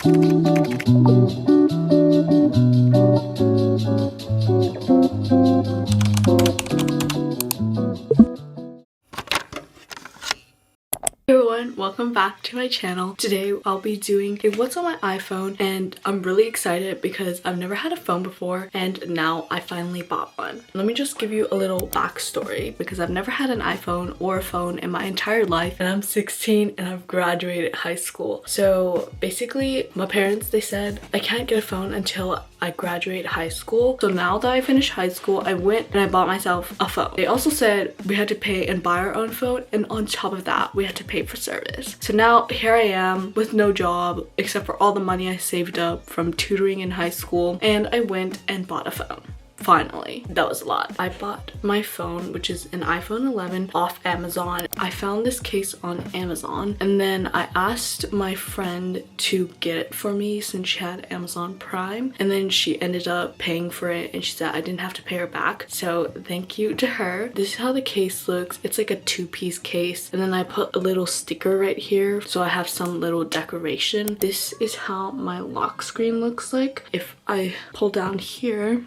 Hey everyone, welcome back to my channel. Today I'll be doing a what's on my iPhone, and I'm really excited because I've never had a phone before and now I finally bought one. Let me just give you a little backstory because I've never had an iPhone or a phone in my entire life, and I'm 16 and I've graduated high school. So basically my parents, they said I can't get a phone until I graduate high school. So now that I finished high school, I went and I bought myself a phone. They also said we had to pay and buy our own phone, and on top of that we had to pay for service. So now here I am with no job except for all the money I saved up from tutoring in high school, and I went and bought a phone. Finally, that was a lot. I bought my phone, which is an iPhone 11, off Amazon. I found this case on Amazon, and then I asked my friend to get it for me since she had Amazon Prime, and then she ended up paying for it, and she said I didn't have to pay her back, so thank you to her. This is how the case looks. It's like a two-piece case, and then I put a little sticker right here so I have some little decoration. This is how my lock screen looks like. If I pull down here,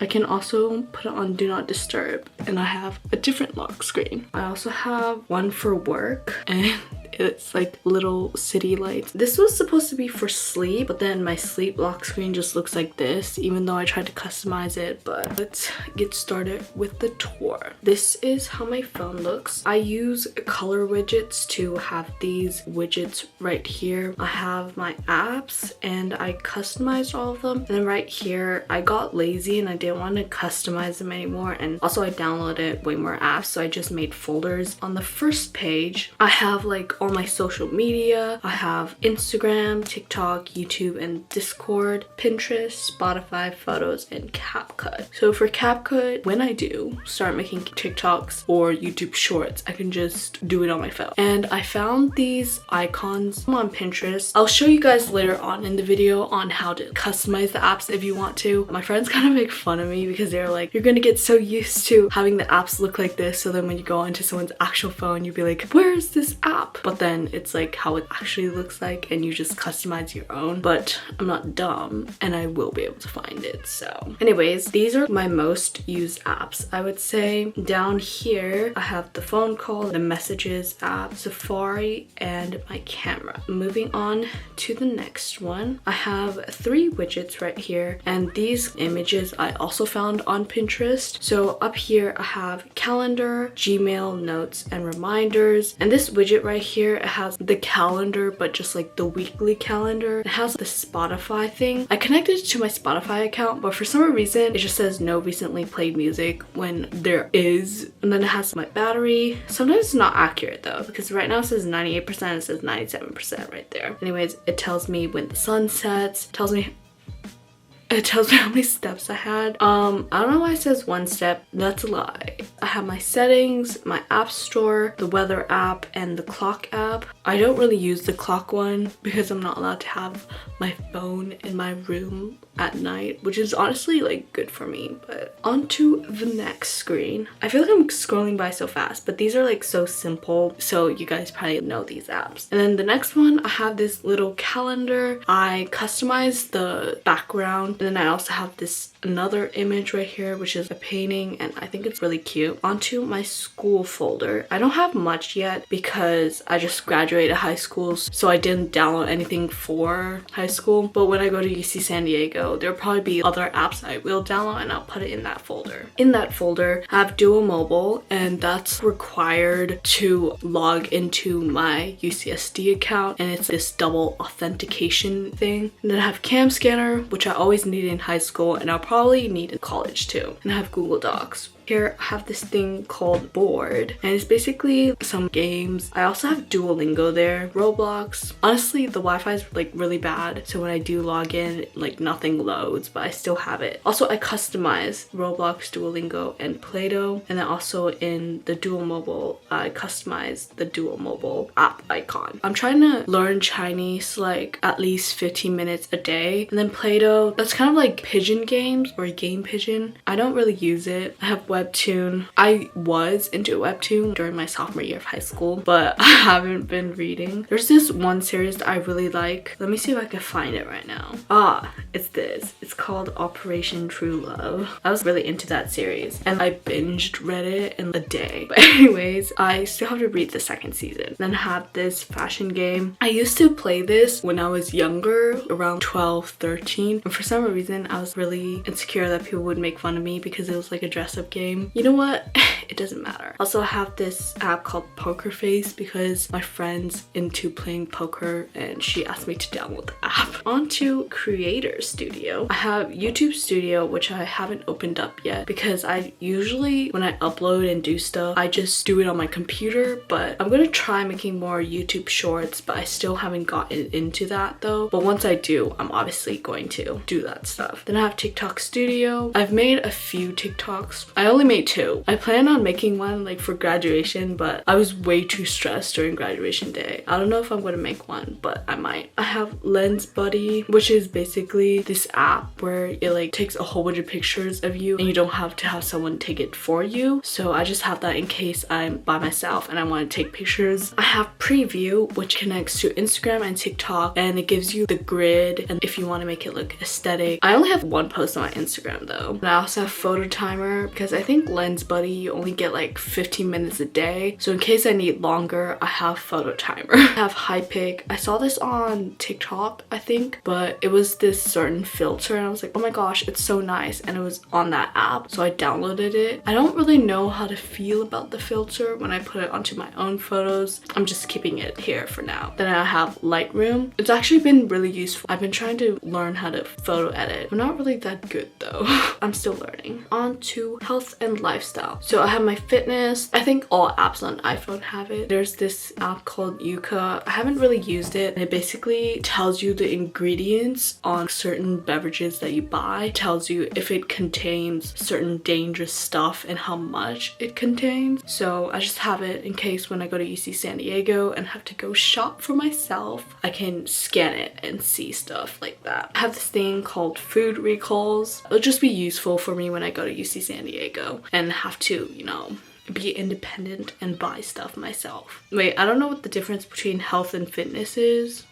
I can also put it on Do Not Disturb, and I have a different lock screen. I also have one for work, and it's like little city lights. This was supposed to be for sleep, but then my sleep lock screen just looks like this, even though I tried to customize it. But let's get started with the tour. This is how my phone looks. I use color widgets to have these widgets right here. I have my apps and I customized all of them. And then right here, I got lazy and I didn't want to customize them anymore. And also I downloaded way more apps, so I just made folders. On the first page, I have like all my social media. I have Instagram, TikTok, YouTube, and Discord, Pinterest, Spotify, photos, and CapCut. So for CapCut, when I do start making TikToks or YouTube shorts, I can just do it on my phone. And I found these icons on Pinterest. I'll show you guys later on in the video on how to customize the apps if you want to. My friends kind of make fun of me because they're like, you're gonna get so used to having the apps look like this, so then when you go onto someone's actual phone, you'll be like, where is this app? But then it's like how it actually looks like, and you just customize your own. But I'm not dumb and I will be able to find it. So anyways, these are my most used apps. I would say down here I have the phone call, the messages app, Safari, and my camera. Moving on to the next one, I have 3 widgets right here, and these images I also found on Pinterest. So up here I have calendar, Gmail, notes, and reminders. And this widget right here, it has the calendar, but just like the weekly calendar. It has the Spotify thing. I connected it to my Spotify account, but for some reason it just says no recently played music when there is. And then it has my battery. Sometimes it's not accurate though, because right now it says 98%, it says 97% right there. Anyways, it tells me when the sun sets, it tells me how many steps I had. I don't know why it says 1 step. That's a lie. I have my settings, my app store, the weather app, and the clock app. I don't really use the clock one because I'm not allowed to have my phone in my room at night, which is honestly like good for me. But on to the next screen. I feel like I'm scrolling by so fast, but these are like so simple, so you guys probably know these apps. And then the next one, I have this little calendar. I customized the background, and then I also have this another image right here, which is a painting, and I think it's really cute. Onto my school folder. I don't have much yet because I just graduated high school, so I didn't download anything for high school. But when I go to UC San Diego, there'll probably be other apps I will download, and I'll put it in that folder. In that folder, I have Duo Mobile, and that's required to log into my UCSD account, and it's this double authentication thing. And then I have Cam Scanner, which I always needed in high school, and I'll probably need in college too. And I have Google Docs. Here I have this thing called Board, and it's basically some games. I also have Duolingo there, Roblox. Honestly, the Wi-Fi is like really bad, so when I do log in, like nothing loads, but I still have it. Also, I customize Roblox, Duolingo, and Play-Doh. And then also in the Duo Mobile, I customize the Duo Mobile app icon. I'm trying to learn Chinese like at least 15 minutes a day. And then Play-Doh, that's kind of like pigeon games or Game Pigeon. I don't really use it. I have webtoon. I was into a webtoon during my sophomore year of high school, but I haven't been reading. There's this one series that I really like. Let me see if I can find it right now. It's this. It's called Operation True Love. I was really into that series and I binged read it in a day. But anyways, I still have to read the second season. Then I have this fashion game. I used to play this when I was younger, around 12, 13. And for some reason, I was really insecure that people would make fun of me because it was like a dress-up game. You know what? It doesn't matter. Also, I have this app called Poker Face because my friend's into playing poker and she asked me to download the app. On to Creator Studio. I have YouTube Studio, which I haven't opened up yet because I usually, when I upload and do stuff, I just do it on my computer, but I'm gonna try making more YouTube shorts, but I still haven't gotten into that though. But once I do, I'm obviously going to do that stuff. Then I have TikTok Studio. I've made a few TikToks. I only made 2. I plan on making one like for graduation, but I was way too stressed during graduation day. I don't know if I'm gonna make one, but I might. I have Lens Buddy, which is basically this app where it like takes a whole bunch of pictures of you and you don't have to have someone take it for you. So I just have that in case I'm by myself and I want to take pictures. I have Preview, which connects to Instagram and TikTok, and it gives you the grid and if you want to make it look aesthetic. I only have 1 post on my Instagram though. And I also have Photo Timer because I think Lens Buddy you only get like 15 minutes a day. So in case I need longer, I have Photo Timer. I have High Pick. I saw this on TikTok, I think, but it was this certain filter and I was like, oh my gosh, it's so nice, and it was on that app, so I downloaded it. I don't really know how to feel about the filter when I put it onto my own photos. I'm just keeping it here for now. Then I have Lightroom. It's actually been really useful. I've been trying to learn how to photo edit. I'm not really that good though. I'm still learning. On to health and lifestyle. So I have my fitness. I think all apps on iPhone have it. There's this app called Yuka. I haven't really used it. It basically tells you the ingredients on certain beverages that you buy. It tells you if it contains certain dangerous stuff and how much it contains. So I just have it in case when I go to UC San Diego and have to go shop for myself, I can scan it and see stuff like that. I have this thing called food recalls. It'll just be useful for me when I go to UC San Diego and have to, you know, be independent and buy stuff myself. Wait, I don't know what the difference between health and fitness is.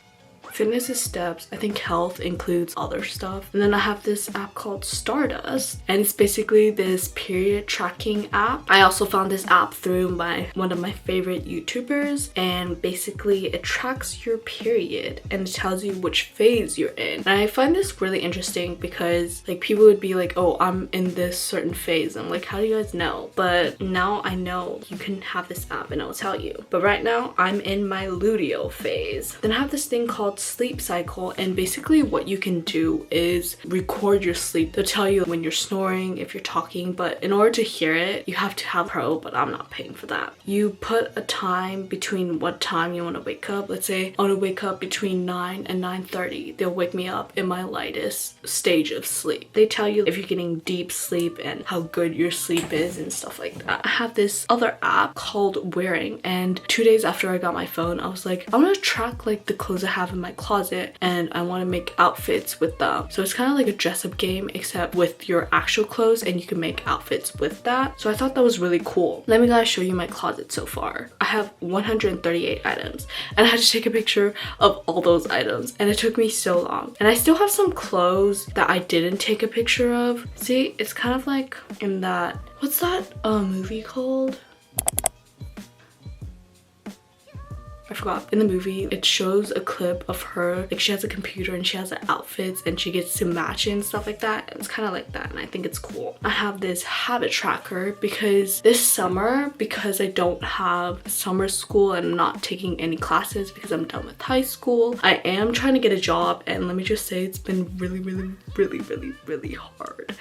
Fitness is steps. I think health includes other stuff. And then I have this app called Stardust, and it's basically this period tracking app. I also found this app through one of my favorite YouTubers, and basically it tracks your period and it tells you which phase you're in. And I find this really interesting because like people would be like, oh, I'm in this certain phase. I'm like, how do you guys know? But now I know you can have this app and it'll tell you. But right now I'm in my luteal phase. Then I have this thing called Sleep Cycle, and basically what you can do is record your sleep. They'll tell you when you're snoring, if you're talking, but in order to hear it you have to have Pro, but I'm not paying for that. You put a time between what time you want to wake up. Let's say I want to wake up between 9 and 9:30. They'll wake me up in my lightest stage of sleep. They tell you if you're getting deep sleep and how good your sleep is and stuff like that. I have this other app called Wearing, and 2 days after I got my phone I was like, I want to track like the clothes I have in my closet and I want to make outfits with them. So it's kind of like a dress-up game except with your actual clothes, and you can make outfits with that. So I thought that was really cool. Let me guys show you my closet so far. I have 138 items and I had to take a picture of all those items and it took me so long. And I still have some clothes that I didn't take a picture of. See, it's kind of like in that, what's that movie called? I forgot. In the movie, it shows a clip of her, like she has a computer and she has the outfits and she gets to match it and stuff like that. It's kind of like that and I think it's cool. I have this habit tracker because this summer, because I don't have summer school and I'm not taking any classes because I'm done with high school, I am trying to get a job, and let me just say it's been really hard.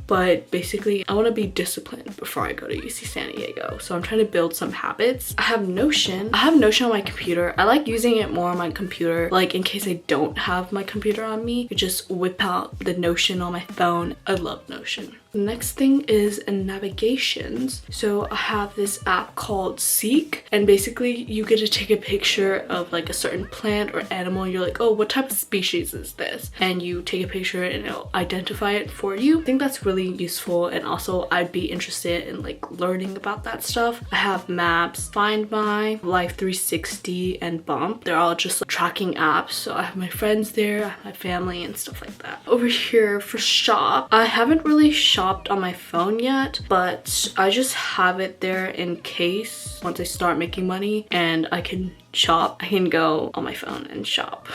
But basically I want to be disciplined before I go to UC San Diego, so I'm trying to build some habits. I have Notion. I have Notion on my computer. I like using it more on my computer, like in case I don't have my computer on me, you just whip out the Notion on my phone. I love Notion. The next thing is navigations. So I have this app called Seek, and basically you get to take a picture of like a certain plant or animal. You're like, oh, what type of species is this? And you take a picture and it'll identify it for you. I think that's really useful, and also I'd be interested in like learning about that stuff. I have Maps, Find My, Life 360, and Bump. They're all just like tracking apps. So I have my friends there, I have my family and stuff like that. Over here for shop, I haven't really shopped on my phone yet, but I just have it there in case once I start making money and I can shop, I can go on my phone and shop.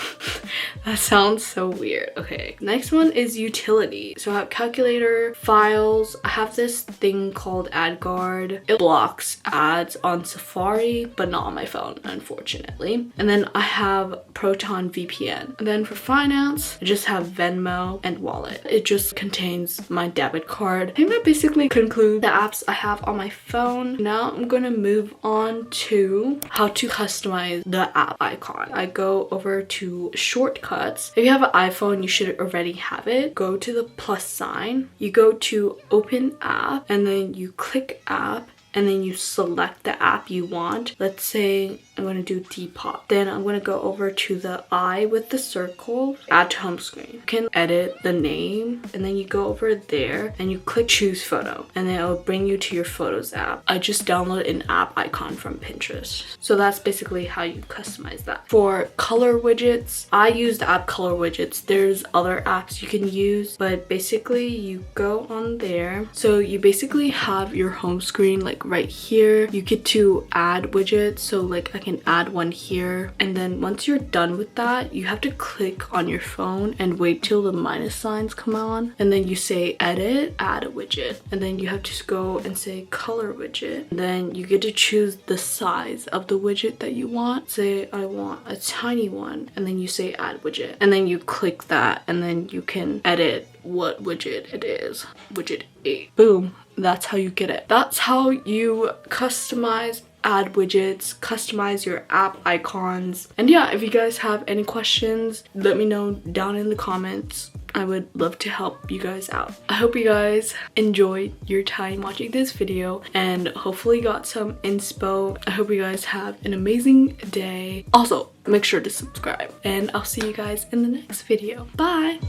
That sounds so weird. Okay, next one is utility. So I have calculator, files. I have this thing called AdGuard. It blocks ads on Safari, but not on my phone, unfortunately. And then I have Proton VPN. And then for finance, I just have Venmo and Wallet. It just contains my debit card. I think that basically concludes the apps I have on my phone. Now I'm gonna move on to how to customize the app icon. I go over to shortcuts. If you have an iPhone, you should already have it. Go to the plus sign. You go to open app, and then you click app, and then you select the app you want. Let's say I'm going to do Depop. Then I'm going to go over to the eye with the circle, add to home screen. You can edit the name, and then you go over there and you click choose photo, and then it will bring you to your photos app. I just downloaded an app icon from Pinterest. So that's basically how you customize that. For color widgets, I use the app color widgets. There's other apps you can use, but basically you go on there. So you basically have your home screen like right here. You get to add widgets, so like I can add one here, and then once you're done with that, you have to click on your phone and wait till the minus signs come on, and then you say edit, add a widget, and then you have to go and say color widget, and then you get to choose the size of the widget that you want. Say I want a tiny one, and then you say add widget, and then you click that, and then you can edit what widget it is. Widget 8. Boom. That's how you get it. That's how you customize add widgets, customize your app icons. And yeah, if you guys have any questions, let me know down in the comments. I would love to help you guys out. I hope you guys enjoyed your time watching this video and hopefully got some inspo. I hope you guys have an amazing day. Also, make sure to subscribe, and I'll see you guys in the next video. Bye!